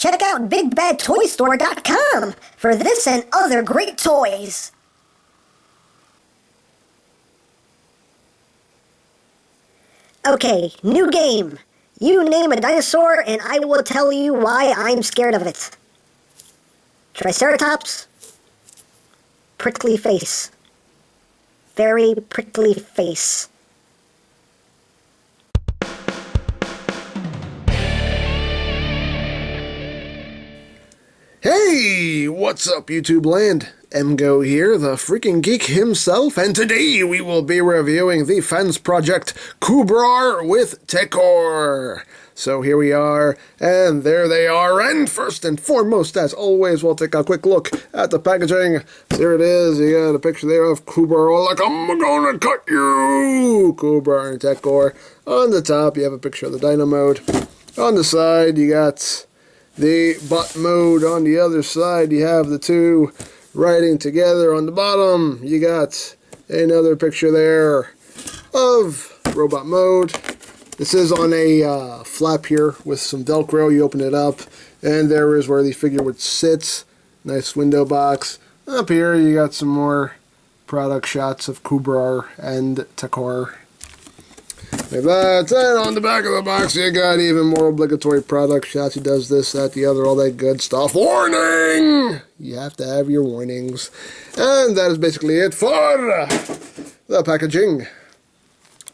check out BigBadToyStore.com for this and other great toys. Okay, new game. You name a dinosaur and I will tell you why I'm scared of it. Triceratops. Prickly face. Very prickly face. Hey, what's up YouTube land? EmGo here, the freaking geek himself, and today we will be reviewing the Fansproject CUBRAR with TEKOUR. So here we are, and there they are, and first and foremost, as always, we'll take a quick look at the packaging. There it is, you got a picture there of Kubar, like, I'm gonna cut you! Kubar and TEKOUR. On the top, you have a picture of the Dino mode. On the side, you got the bot mode. On the other side, you have the two riding together. On the bottom, you got another picture there of robot mode. This is on a flap here with some Velcro. You open it up, and there is where the figure would sit. Nice window box. Up here, you got some more product shots of CUBRAR and TEKOUR. Like that. And on the back of the box, you got even more obligatory product shots. He does this, that, the other, all that good stuff. Warning! You have to have your warnings. And that is basically it for the packaging.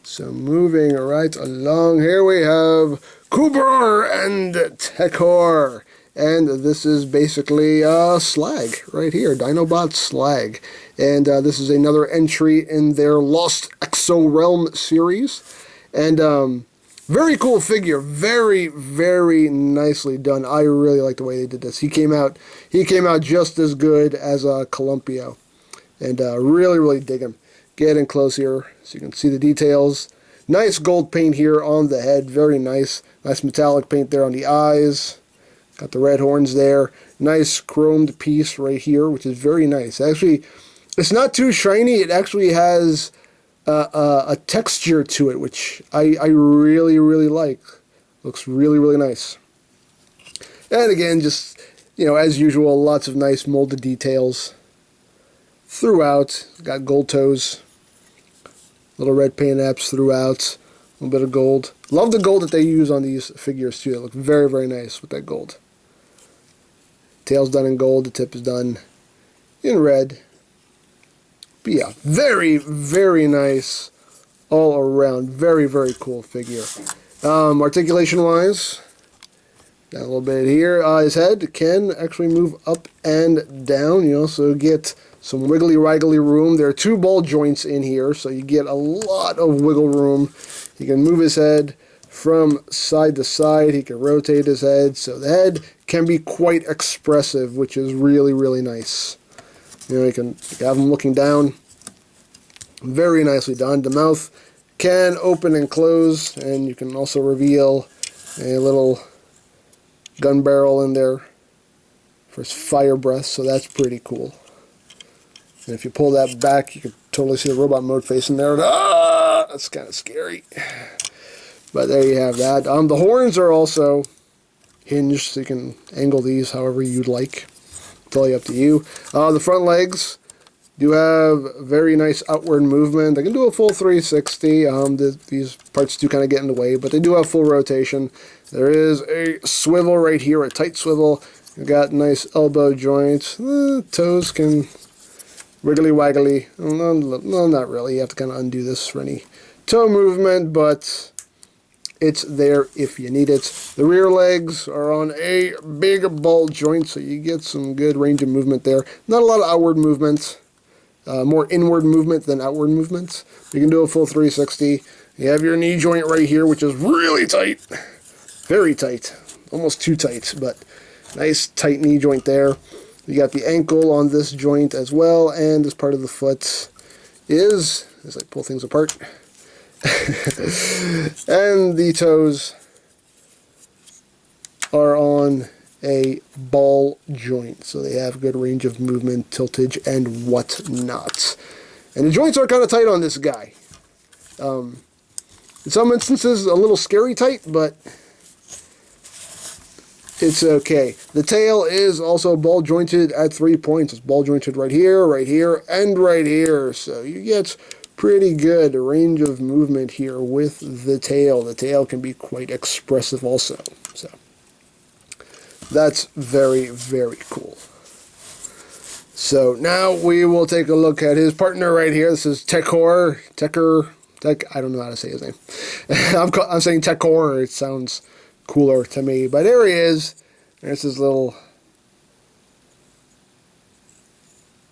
So moving right along, here we have Kubar and TEKOUR. And this is basically Slag right here, Dinobot Slag. And this is another entry in their Lost Exo Realm series. And very cool figure, very, very nicely done. I really like the way they did this. He came out just as good as Columpio, and really, really dig him. Get in close here so you can see the details. Nice gold paint here on the head, very nice. Nice metallic paint there on the eyes. Got the red horns there. Nice chromed piece right here, which is very nice. Actually, it's not too shiny. It actually has a texture to it, which I really, really like. Looks really, really nice. And again, just, you know, as usual, lots of nice molded details throughout. Got gold toes, little red paint apps throughout, a little bit of gold. Love the gold that they use on these figures too. They look very, very nice with that gold. Tail's done in gold, the tip is done in red. But yeah, very, very nice all around. Very, very cool figure. Articulation-wise, got a little bit here. His head can actually move up and down. You also get some wiggly-waggly room. There are two ball joints in here, so you get a lot of wiggle room. He can move his head from side to side. He can rotate his head, so the head can be quite expressive, which is really, really nice. You know, you can have him looking down. Very nicely done. The mouth can open and close, and you can also reveal a little gun barrel in there for his fire breath, so that's pretty cool. And if you pull that back, you can totally see the robot mode face in there. Ah, that's kind of scary. But there you have that. The horns are also hinged, so you can angle these however you'd like. Totally up to you. The front legs do have very nice outward movement. They can do a full 360. These parts do kind of get in the way, but they do have full rotation. There is a swivel right here, a tight swivel. You've got nice elbow joints. The toes can wiggly-waggly. No, not really. You have to kind of undo this for any toe movement, but it's there if you need it. The rear legs are on a big ball joint, so you get some good range of movement there. Not a lot of outward movement. More inward movement than outward movement. You can do a full 360. You have your knee joint right here, which is really tight. Very tight. Almost too tight, but nice tight knee joint there. You got the ankle on this joint as well, and this part of the foot is, as I pull things apart, and the toes are on a ball joint, so they have good range of movement, tiltage, and whatnot. And the joints are kind of tight on this guy. In some instances, a little scary tight, but it's okay. The tail is also ball jointed at 3 points. It's ball jointed right here, and right here. So you get pretty good range of movement here with the tail. The tail can be quite expressive also. So that's very, very cool. So now we will take a look at his partner right here. This is TEKOUR. I don't know how to say his name. I'm saying TEKOUR. It sounds cooler to me. But there he is. There's his little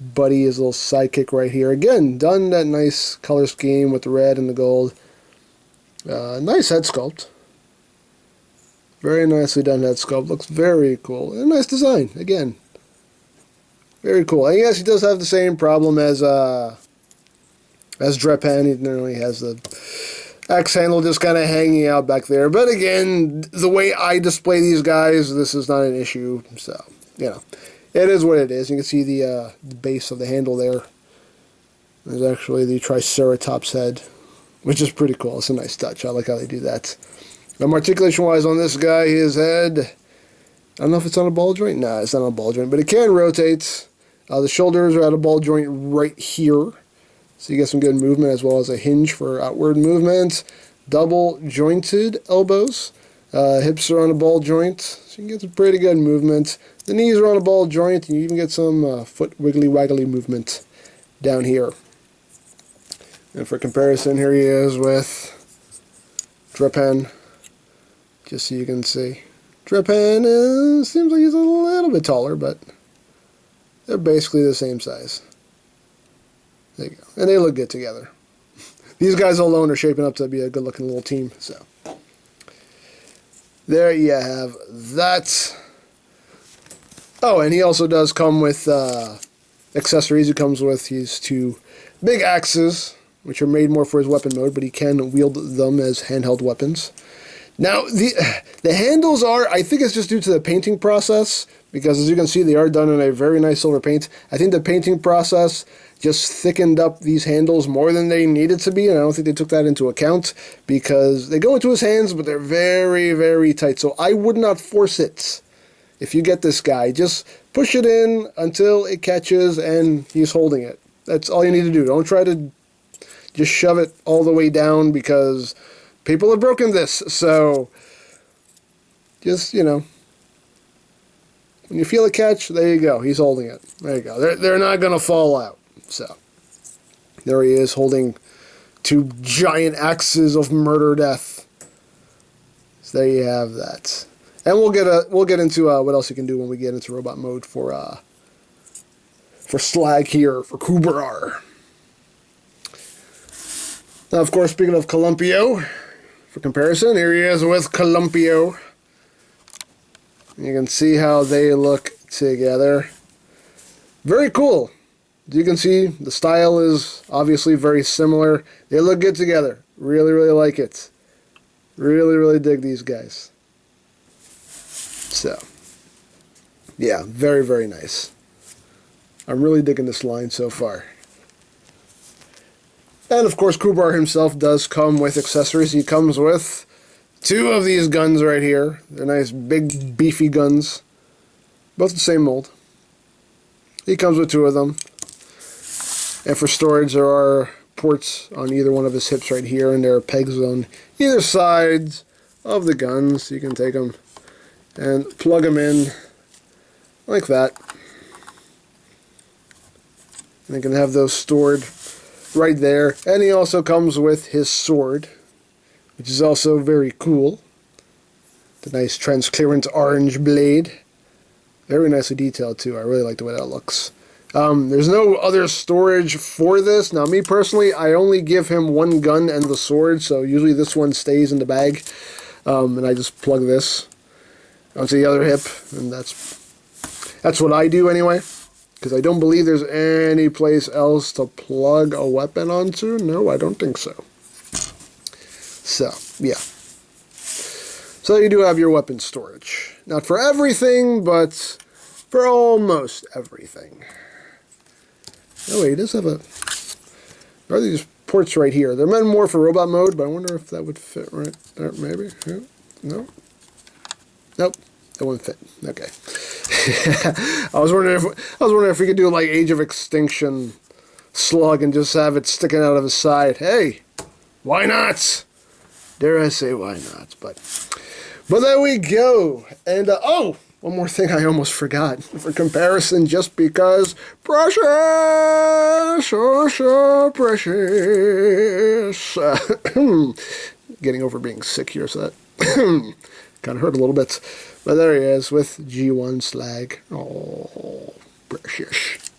buddy, his little sidekick right here. Again, done that nice color scheme with the red and the gold. Nice head sculpt. Very nicely done head sculpt. Looks very cool. And a nice design, again. Very cool. And yes, he does have the same problem as Drepan. He normally has the axe handle just kind of hanging out back there. But again, the way I display these guys, this is not an issue. So, you know, it is what it is. You can see the base of the handle there. There's actually the Triceratops head, which is pretty cool. It's a nice touch. I like how they do that. Articulation-wise on this guy, his head, I don't know if it's on a ball joint. Nah, it's not on a ball joint, but it can rotate. The shoulders are at a ball joint right here. So you get some good movement as well as a hinge for outward movement. Double jointed elbows. Hips are on a ball joint, so you can get some pretty good movement. The knees are on a ball joint, and you even get some foot wiggly-waggly movement down here. And for comparison, here he is with Drepan, just so you can see. Drepan seems like he's a little bit taller, but they're basically the same size. There you go. And they look good together. These guys alone are shaping up to be a good-looking little team. So there you have that. Oh, and he also does come with accessories. He comes with these two big axes, which are made more for his weapon mode, but he can wield them as handheld weapons. Now, the handles are, I think it's just due to the painting process, because as you can see, they are done in a very nice silver paint. I think the painting process just thickened up these handles more than they needed to be, and I don't think they took that into account, because they go into his hands, but they're very, very tight. So I would not force it if you get this guy. Just push it in until it catches and he's holding it. That's all you need to do. Don't try to just shove it all the way down, because people have broken this. So just, you know, when you feel a catch, there you go. He's holding it. There you go. They're not going to fall out. So there he is holding two giant axes of murder death. So there you have that. And we'll get into what else you can do when we get into robot mode for Slag here, for CUBRAR. Now, of course, speaking of Columpio, for comparison, here he is with Columpio. You can see how they look together. Very cool. As you can see, the style is obviously very similar. They look good together. Really, really like it. Really, really dig these guys. So, yeah, very, very nice. I'm really digging this line so far. And of course, Kubar himself does come with accessories. He comes with two of these guns right here. They're nice, big, beefy guns. Both the same mold. He comes with two of them. And for storage, there are ports on either one of his hips right here, and there are pegs on either sides of the guns. So you can take them and plug them in like that. And you can have those stored right there. And he also comes with his sword, which is also very cool. The nice transparent orange blade. Very nicely detailed too. I really like the way that looks. There's no other storage for this. Now, me personally, I only give him one gun and the sword, so usually this one stays in the bag. And I just plug this onto the other hip, and that's what I do anyway, because I don't believe there's any place else to plug a weapon onto. No, I don't think so. So, yeah. So you do have your weapon storage. Not for everything, but for almost everything. Oh wait, he does have a... There are these ports right here. They're meant more for robot mode, but I wonder if that would fit right there, maybe. Yeah. No? Nope. That wouldn't fit. Okay. I was wondering if we could do like Age of Extinction Slug and just have it sticking out of his side. Hey, why not? Dare I say why not? But there we go. And oh, one more thing I almost forgot for comparison, just because precious, so precious. Getting over being sick here, so that kind of hurt a little bit. But there he is with G1 Slag. Oh, precious.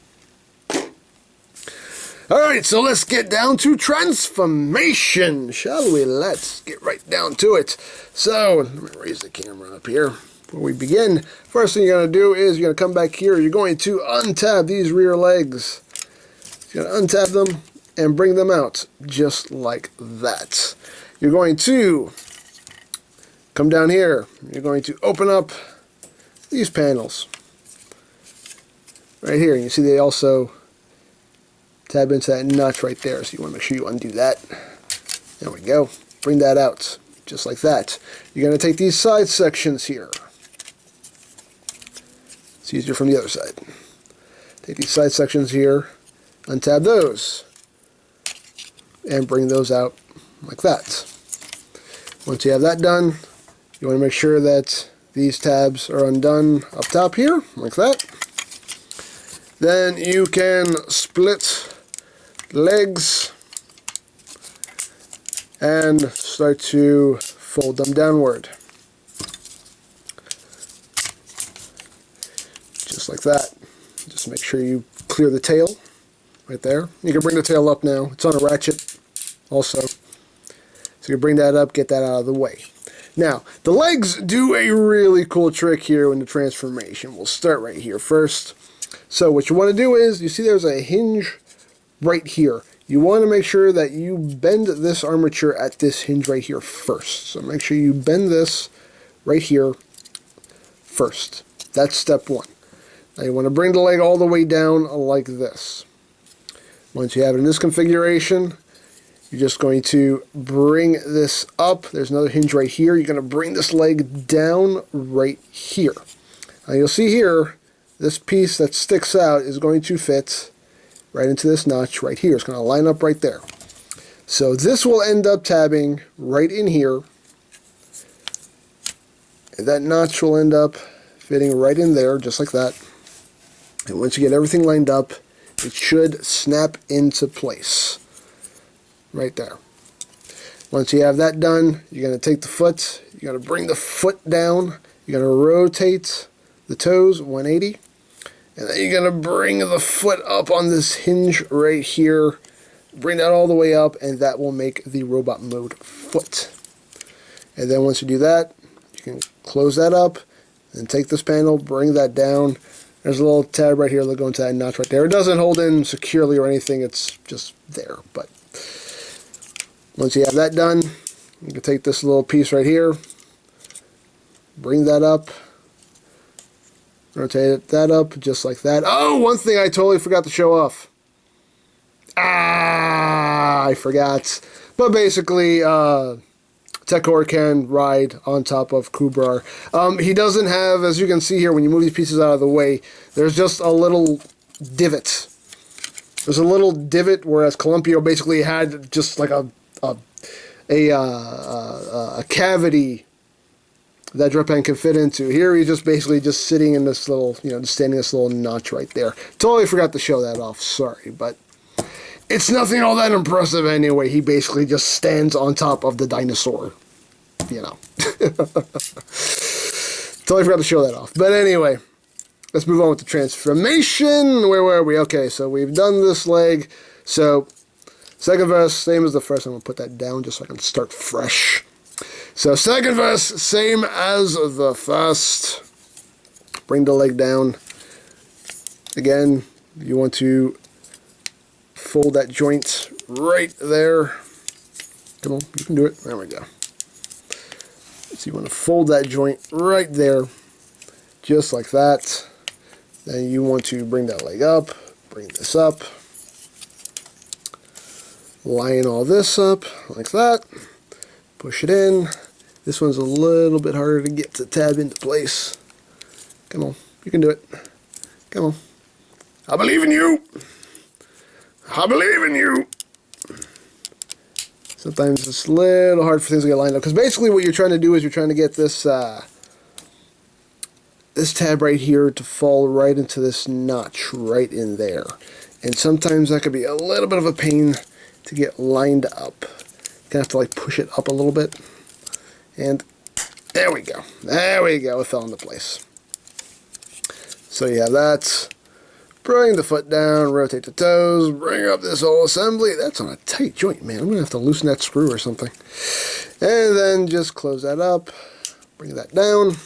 Alright, so let's get down to transformation, shall we? Let's get right down to it. So, let me raise the camera up here before we begin. First thing you're going to do is you're going to come back here. You're going to untab these rear legs. You're going to untab them and bring them out just like that. You're going to come down here. You're going to open up these panels right here. You see they also tab into that notch right there, so you want to make sure you undo that. There we go. Bring that out just like that. You're going to take these side sections here. It's easier from the other side. Take these side sections here, untab those, and bring those out like that. Once you have that done, you want to make sure that these tabs are undone up top here, like that. Then you can split legs and start to fold them downward. Just like that. Just make sure you clear the tail right there. You can bring the tail up now. It's on a ratchet also. So you bring that up, get that out of the way. Now, the legs do a really cool trick here in the transformation. We'll start right here first. So what you want to do is, you see there's a hinge right here. You want to make sure that you bend this armature at this hinge right here first. So make sure you bend this right here first. That's step one. Now you want to bring the leg all the way down like this. Once you have it in this configuration, you're just going to bring this up. There's another hinge right here. You're going to bring this leg down right here. Now you'll see here, this piece that sticks out is going to fit right into this notch right here. It's going to line up right there. So this will end up tabbing right in here. And that notch will end up fitting right in there, just like that. And once you get everything lined up, it should snap into place. Right there. Once you have that done, you're going to take the foot, you're going to bring the foot down, you're going to rotate the toes 180, and then you're going to bring the foot up on this hinge right here, bring that all the way up, and that will make the robot mode foot. And then once you do that, you can close that up, and take this panel, bring that down. There's a little tab right here that'll go into that notch right there. It doesn't hold in securely or anything, it's just there, but once you have that done, you can take this little piece right here, bring that up, rotate that up just like that. Oh, one thing I totally forgot to show off. I forgot. But basically, TEKOUR can ride on top of KUBRAR. He doesn't have, as you can see here, when you move these pieces out of the way, there's just a little divot. There's a little divot, whereas Columpio basically had just like a cavity that drip pen can fit into. Here he's just basically just sitting in this little, just standing in this little notch right there. Totally forgot to show that off, sorry, but it's nothing all that impressive anyway. He basically just stands on top of the dinosaur, Totally forgot to show that off. But anyway, let's move on with the transformation. Where were we? Okay, so we've done this leg. So second verse, same as the first. I'm going to put that down just so I can start fresh. So second verse, same as the first. Bring the leg down. Again, you want to fold that joint right there. Come on, you can do it. There we go. So you want to fold that joint right there, just like that. Then you want to bring that leg up, bring this up, line all this up like that, push it in. This one's a little bit harder to get to tab into place. Come on. You can do it. Come on. I believe in you. I believe in you. Sometimes it's a little hard for things to get lined up. Because basically what you're trying to do is you're trying to get this this tab right here to fall right into this notch right in there. And sometimes that could be a little bit of a pain to get lined up. You have to like push it up a little bit. And there we go. There we go. It fell into place. So you have that. Bring the foot down, rotate the toes, bring up this whole assembly. That's on a tight joint, man. I'm going to have to loosen that screw or something. And then just close that up. Bring that down.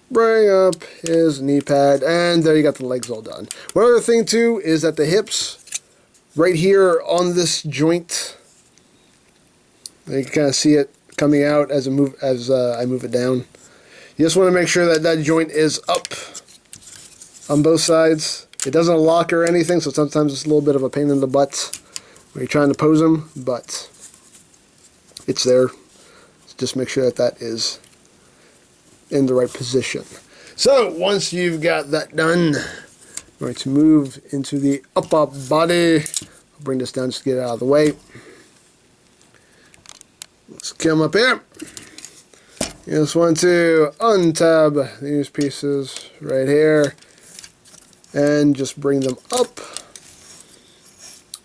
Bring up his knee pad, and there you got the legs all done. One other thing too is that the hips right here on this joint, you can kind of see it coming out as I move it down. You just want to make sure that that joint is up on both sides. It doesn't lock or anything, so sometimes it's a little bit of a pain in the butt when you're trying to pose them, but it's there. Just make sure that that is in the right position. So once you've got that done, I'm going to move into the upper body. I'll bring this down just to get it out of the way. Let's come up here. You just want to untab these pieces right here and just bring them up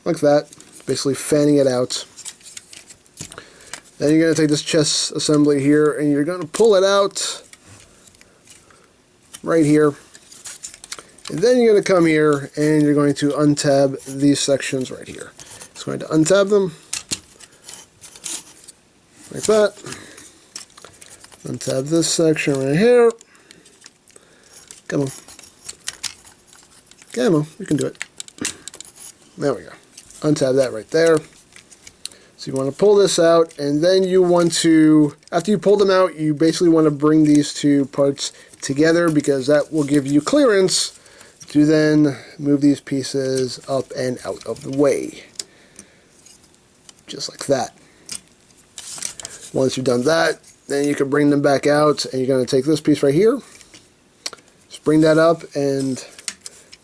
like that, basically fanning it out. Then you're going to take this chest assembly here and you're going to pull it out right here. And then you're going to come here and you're going to untab these sections right here. Just going to untab them like that. Untab this section right here. Come on. Come on, you can do it. There we go. Untab that right there. So you want to pull this out, and then you want to, after you pull them out, you basically want to bring these two parts together because that will give you clearance to then move these pieces up and out of the way. Just like that. Once you've done that, then you can bring them back out, and you're going to take this piece right here. Just bring that up, and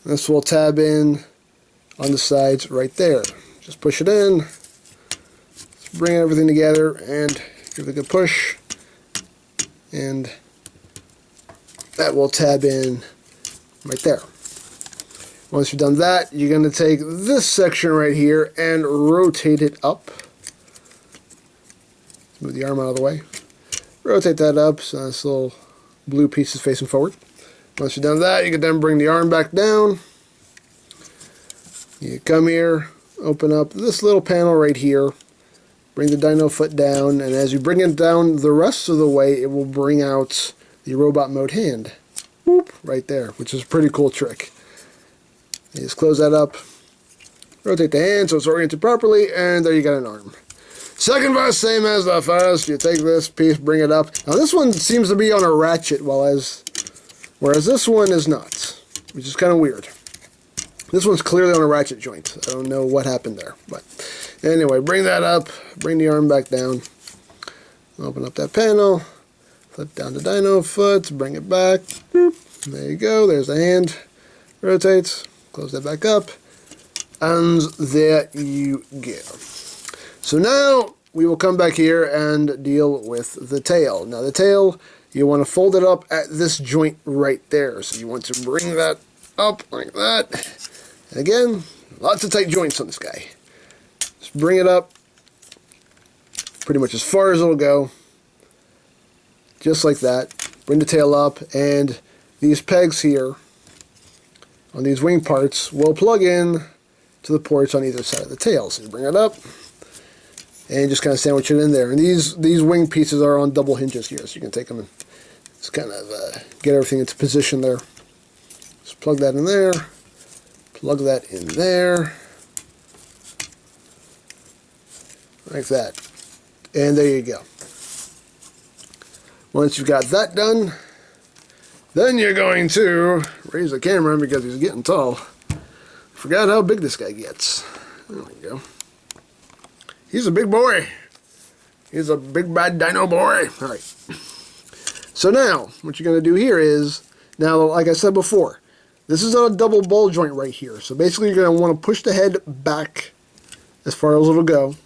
this will tab in on the sides right there. Just push it in. Bring everything together and give it a good push, and that will tab in right there. Once you've done that, you're going to take this section right here and rotate it up. Move the arm out of the way. Rotate that up so this little blue piece is facing forward. Once you've done that, you can then bring the arm back down. You come here, open up this little panel right here. Bring the dino foot down, and as you bring it down the rest of the way, it will bring out the robot mode hand. Whoop, right there, which is a pretty cool trick. You just close that up, rotate the hand so it's oriented properly, and there you got an arm. Second verse, same as the first. You take this piece, bring it up. Now this one seems to be on a ratchet, whereas this one is not, which is kind of weird. This one's clearly on a ratchet joint. I don't know what happened there, but anyway, bring that up, bring the arm back down, open up that panel, flip down the dino foot, bring it back, boop, there you go, there's the hand, rotates, close that back up, and there you go. So now we will come back here and deal with the tail. Now the tail, you want to fold it up at this joint right there, so you want to bring that up like that. And again, lots of tight joints on this guy. Just bring it up pretty much as far as it'll go. Just like that. Bring the tail up, and these pegs here on these wing parts will plug in to the ports on either side of the tail. So you bring it up and just kind of sandwich it in there. And these wing pieces are on double hinges here, so you can take them and just kind of get everything into position there. Just plug that in there. Plug that in there, like that, and there you go. Once you've got that done, then you're going to raise the camera because he's getting tall. Forgot how big this guy gets. There we go. He's a big boy. He's a big bad dino boy. Alright. So now, what you're going to do here is, now, like I said before, this is a double ball joint right here. So basically you're going to want to push the head back as far as it'll go.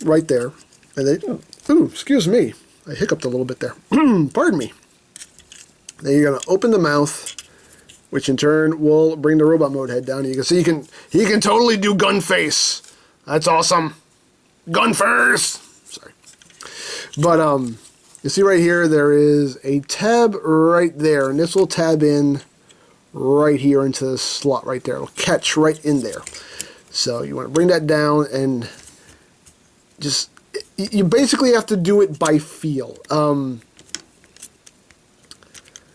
Right there. And then, ooh, excuse me. I hiccuped a little bit there. Pardon me. Then you're going to open the mouth, which in turn will bring the robot mode head down. You can see he can totally do gun face. That's awesome. Gun first. Sorry. But you see right here there is a tab right there, and this will tab in right here into the slot right there. It'll catch right in there. So you want to bring that down and just, you basically have to do it by feel.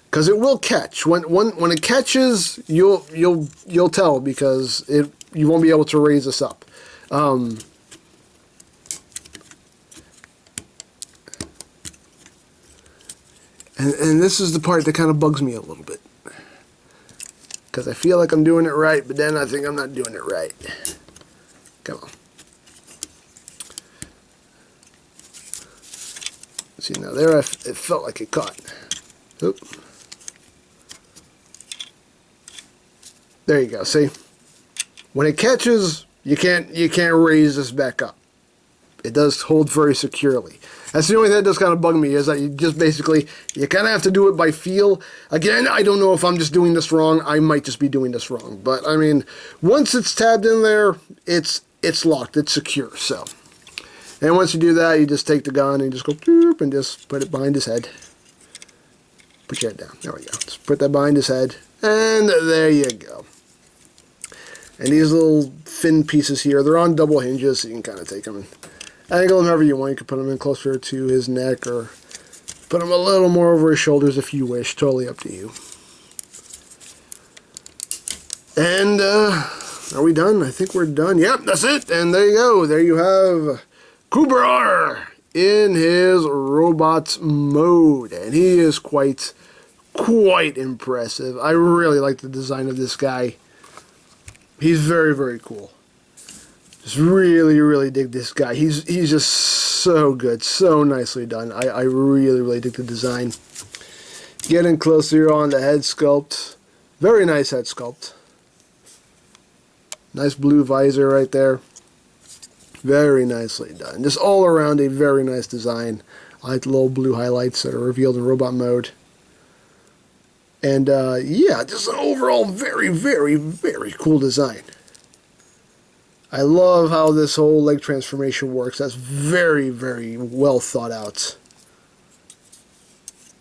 Because it will catch. When it catches, you'll tell, because you won't be able to raise this up. And this is the part that kind of bugs me a little bit, because I feel like I'm doing it right, but then I think I'm not doing it right. Come on. See, now there, it felt like it caught. Oop. There you go. See, when it catches, you can't raise this back up. It does hold very securely. That's the only thing that does kind of bug me, is that you just basically, you kind of have to do it by feel. Again, I don't know if I'm just doing this wrong. I might just be doing this wrong. But, I mean, once it's tabbed in there, it's locked. It's secure. So, and once you do that, you just take the gun and just go, boop, and just put it behind his head. Put your head down. There we go. Just put that behind his head. And there you go. And these little fin pieces here, they're on double hinges, so you can kind of take them and angle them however you want. You can put them in closer to his neck, or put them a little more over his shoulders if you wish. Totally up to you. And are we done? I think we're done. Yep, that's it. And there you go. There you have Kubar in his robot mode, and he is quite impressive. I really like the design of this guy. He's very, very cool. Just really dig this guy. He's just so good, so nicely done. I really dig the design. Getting closer on the head sculpt. Very nice head sculpt. Nice blue visor right there. Very nicely done. Just all around a very nice design. I like the little blue highlights that are revealed in robot mode. And yeah, just an overall very cool design. I love how this whole leg transformation works. That's very well thought out.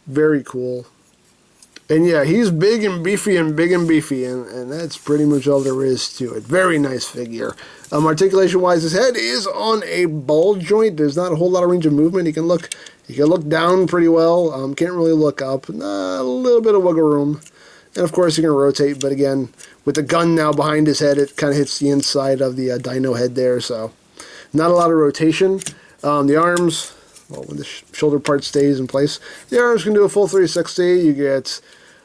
Very cool. And yeah, he's big and beefy, and that's pretty much all there is to it. Very nice figure. Articulation-wise, his head is on a ball joint. There's not a whole lot of range of movement. He can look down pretty well. Can't really look up. A little bit of wiggle room. And of course, he can rotate. But again, with the gun now behind his head, it kind of hits the inside of the dino head there. So not a lot of rotation. The arms, well, when the shoulder part stays in place, the arms can do a full 360. You get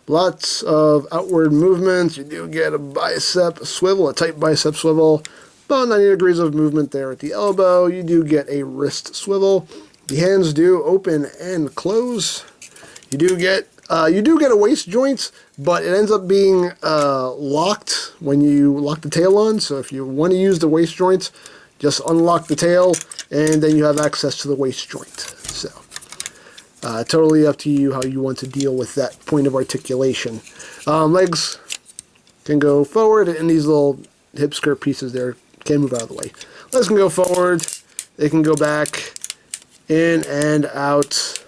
lots of outward movements. You do get a bicep swivel, a tight bicep swivel. About 90 degrees of movement there at the elbow. You do get a wrist swivel. The hands do open and close. You do get a waist joint, but it ends up being locked when you lock the tail on. So if you want to use the waist joint, just unlock the tail, and then you have access to the waist joint. So totally up to you how you want to deal with that point of articulation. Legs can go forward, and these little hip skirt pieces there can move out of the way. Legs can go forward. They can go back, in and out.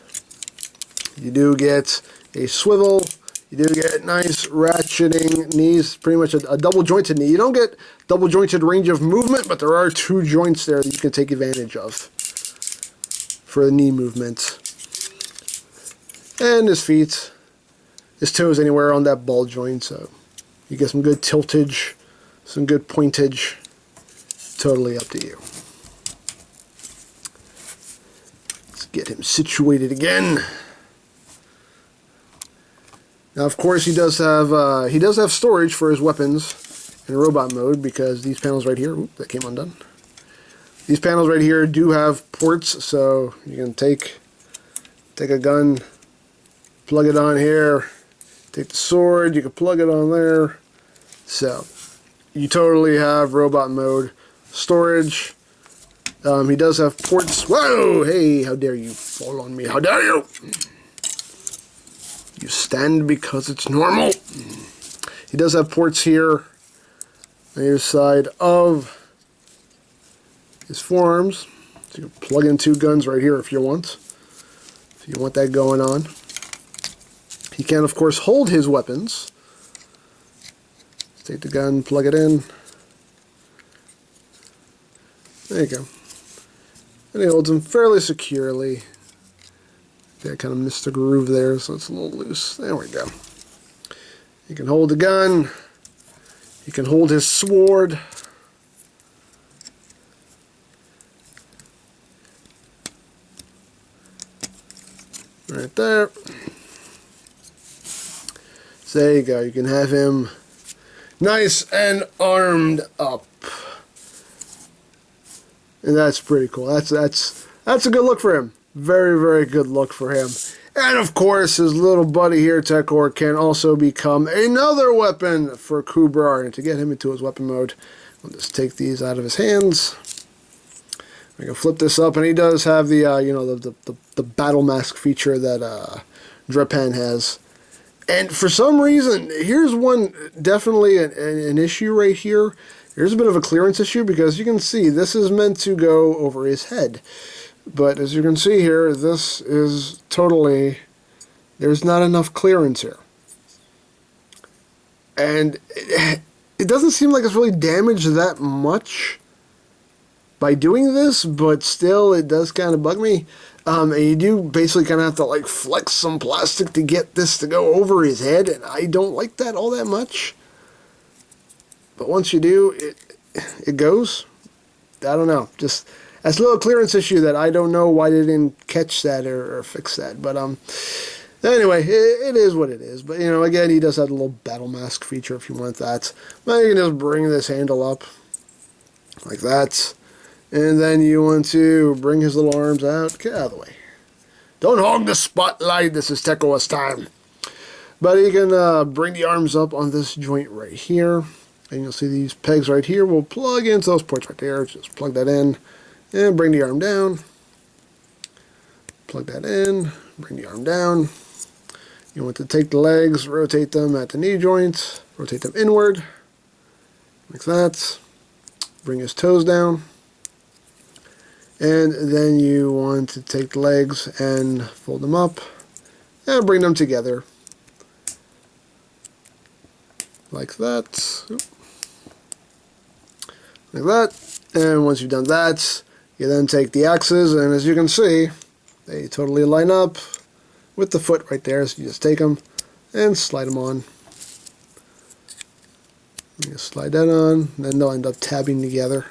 You do get a swivel. You do get nice ratcheting knees, pretty much a double jointed knee. You don't get double jointed range of movement, but there are two joints there that you can take advantage of for the knee movement. And his feet, his toes anywhere on that ball joint, so you get some good tiltage, some good pointage. Totally up to you. Let's get him situated again. Now, of course, he does have storage for his weapons in robot mode, because these panels right here, that came undone. These panels right here do have ports, so you can take take a gun, plug it on here, take the sword, you can plug it on there. So, you totally have robot mode. Storage, he does have ports. Whoa, hey, how dare you fall on me, how dare you! You stand because it's normal. He does have ports here on either side of his forearms. So you can plug in 2 guns right here if you want. If you want that going on. He can, of course, hold his weapons. Take the gun, plug it in. There you go. And he holds them fairly securely. Yeah, I kind of missed the groove there, so it's a little loose. There we go. He can hold the gun. He can hold his sword. Right there. So there you go. You can have him nice and armed up. And that's pretty cool. That's a good look for him. Very, very good look for him. And of course, his little buddy here, TEKOUR, can also become another weapon for Kubar. And to get him into his weapon mode, we'll just take these out of his hands. We can flip this up, and he does have the the battle mask feature that Drapan has. And for some reason, here's one definitely an issue right here. Here's a bit of a clearance issue because you can see this is meant to go over his head. But as you can see here, this is totally, there's not enough clearance here. And it doesn't seem like it's really damaged that much by doing this, but still it does kind of bug me. And you do basically kind of have to like flex some plastic to get this to go over his head, and I don't like that all that much. But once you do, it goes. I don't know, just that's a little clearance issue that I don't know why they didn't catch that or fix that. But anyway, it is what it is. But you know, again, he does have a little battle mask feature if you want that. But you can just bring this handle up like that. And then you want to bring his little arms out. Get out of the way. Don't hog the spotlight. This is TEKOUR's time. But you can bring the arms up on this joint right here. And you'll see these pegs right here will plug into those ports right there. Just plug that in. And bring the arm down. Plug that in. Bring the arm down. You want to take the legs, rotate them at the knee joint. Rotate them inward. Like that. Bring his toes down. And then you want to take the legs and fold them up and bring them together like that. Like that. And once you've done that, you then take the axes, and as you can see, they totally line up with the foot right there. So you just take them and slide them on. You slide that on, and then they'll end up tabbing together.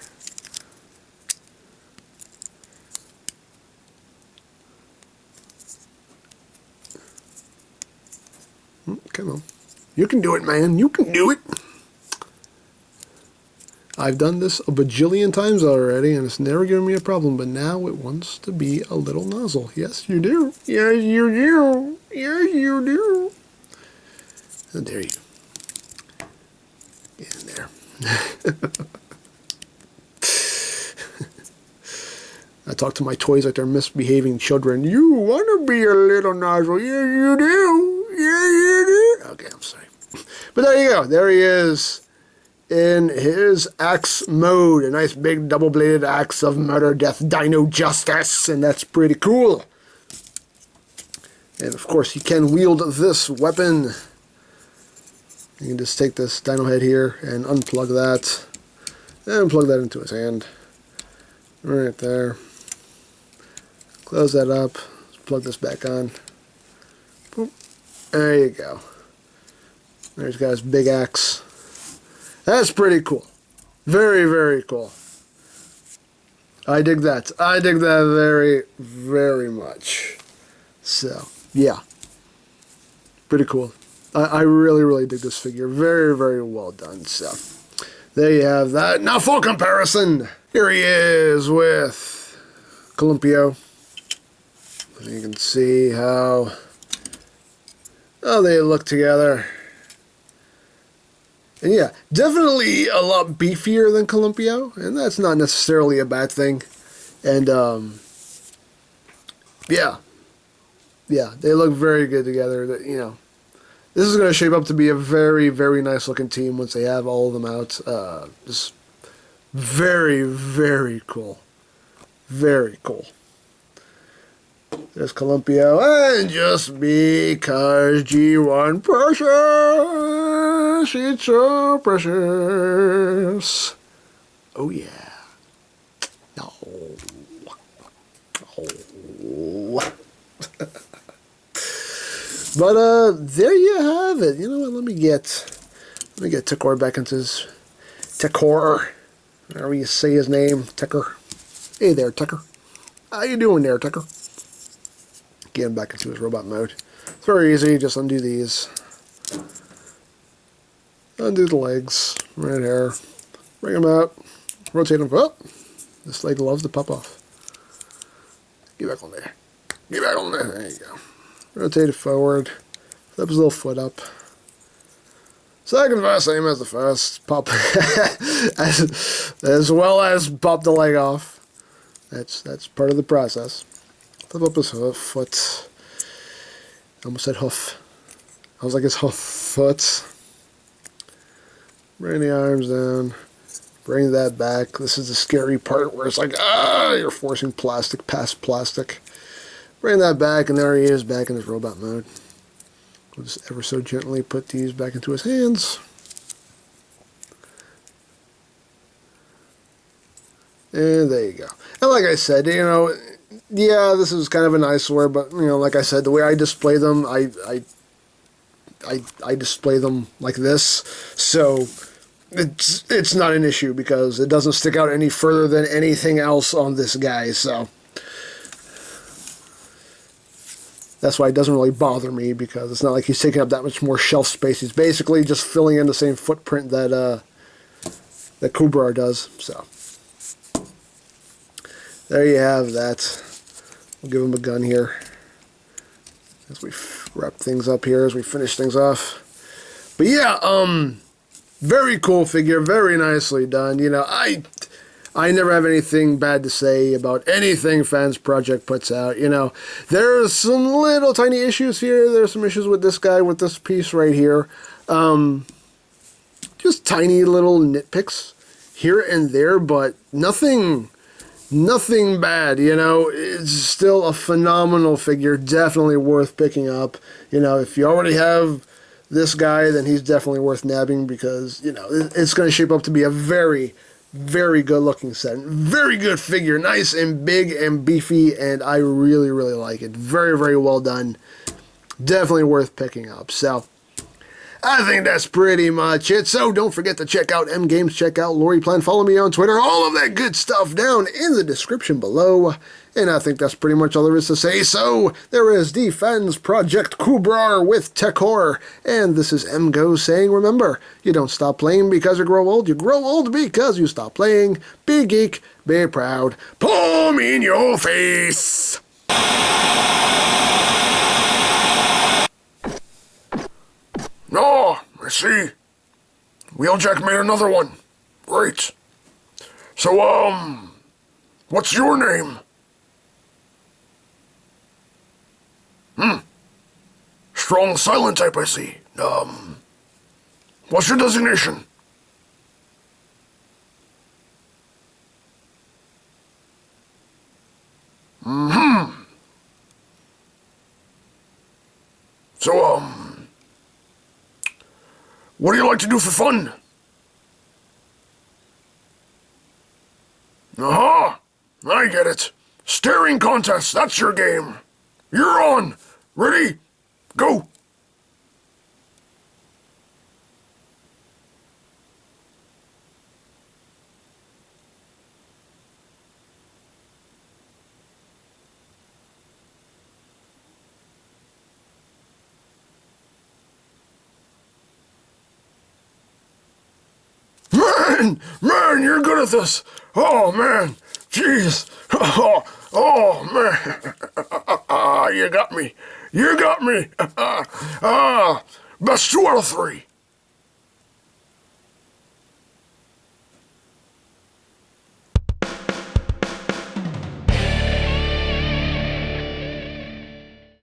Come on. You can do it, man. You can do it. I've done this a bajillion times already, and it's never given me a problem, but now it wants to be a little nozzle. Yes, you do. Yes, you do. Yes, you do. How dare you. Get in there. I talk to my toys like they're misbehaving children. You want to be a little nozzle. Yes, you do. Yes, you do. Okay, I'm sorry. But there you go. There he is in his axe mode. A nice big double-bladed axe of murder, death, dino justice. And that's pretty cool. And of course, he can wield this weapon. You can just take this dino head here and unplug that. And plug that into his hand. Right there. Close that up. Plug this back on. Boop. There you go. There's got his big axe. That's pretty cool. Very, very cool. I dig that. I dig that very, very much. So, yeah. Pretty cool. I really, really dig this figure. Very, very well done. So, there you have that. Now, for comparison, here he is with Columpio. You can see how they look together. And yeah, definitely a lot beefier than Columpio, and that's not necessarily a bad thing. And yeah, they look very good together. You know, this is going to shape up to be a very, very nice looking team once they have all of them out. Just very, very cool. Very cool. There's Columpio, and just because G1 precious, it's so precious. Oh yeah. No. Oh. But there you have it. You know what? Let me get Tekor back into his Tekor. However you say his name, Tekor. Hey there, Tekor. How you doing there, Tekor? Get him back into his robot mode. It's very easy. Just undo these. Undo the legs right here. Bring them out. Rotate them. Oh, this leg loves to pop off. Get back on there. Get back on there. There you go. Rotate it forward. Flip his little foot up. Second fast, same as the first. Pop. as well as pop the leg off. That's part of the process. Flip up his foot. I almost said hoof. I was like his foot. Bring the arms down. Bring that back. This is the scary part where it's like, you're forcing plastic past plastic. Bring that back, and there he is back in his robot mode. We'll just ever so gently put these back into his hands. And there you go. And like I said, you know, yeah, this is kind of an eyesore, but, you know, like I said, the way I display them, I display them like this, so it's not an issue because it doesn't stick out any further than anything else on this guy, so that's why it doesn't really bother me, because it's not like he's taking up that much more shelf space. He's basically just filling in the same footprint that that KUBRAR does. So there you have that. We'll give him a gun here as we wrap things up here, as we finish things off. But yeah, very cool figure, very nicely done. You know, I never have anything bad to say about anything Fansproject puts out. You know, there's some little tiny issues here. There's some issues with this guy, with this piece right here. Just tiny little nitpicks here and there, but nothing bad, you know. It's still a phenomenal figure, definitely worth picking up. You know, if you already have this guy, then he's definitely worth nabbing, because, you know, it's going to shape up to be a very, very good looking set. Very good figure, nice and big and beefy, and I really, really like it. Very, very well done. Definitely worth picking up. So I think that's pretty much it. So don't forget to check out EmGames, check out LoriPlan, follow me on Twitter, all of that good stuff down in the description below. And I think that's pretty much all there is to say. So there is the Fansproject CUBRAR with TEKOUR. And this is EmGo's saying, remember, you don't stop playing because you grow old because you stop playing. Be geek, be proud, palm in your face. No, I see. Wheeljack made another one. Great. So, what's your name? Strong silent type, I see. What's your designation? So, what do you like to do for fun? Aha! I get it. Staring contest, that's your game. You're on. Ready? Go! Man, you're good at this. Oh, man. Jeez. Oh, man. You got me. You got me. Best 2 out of 3.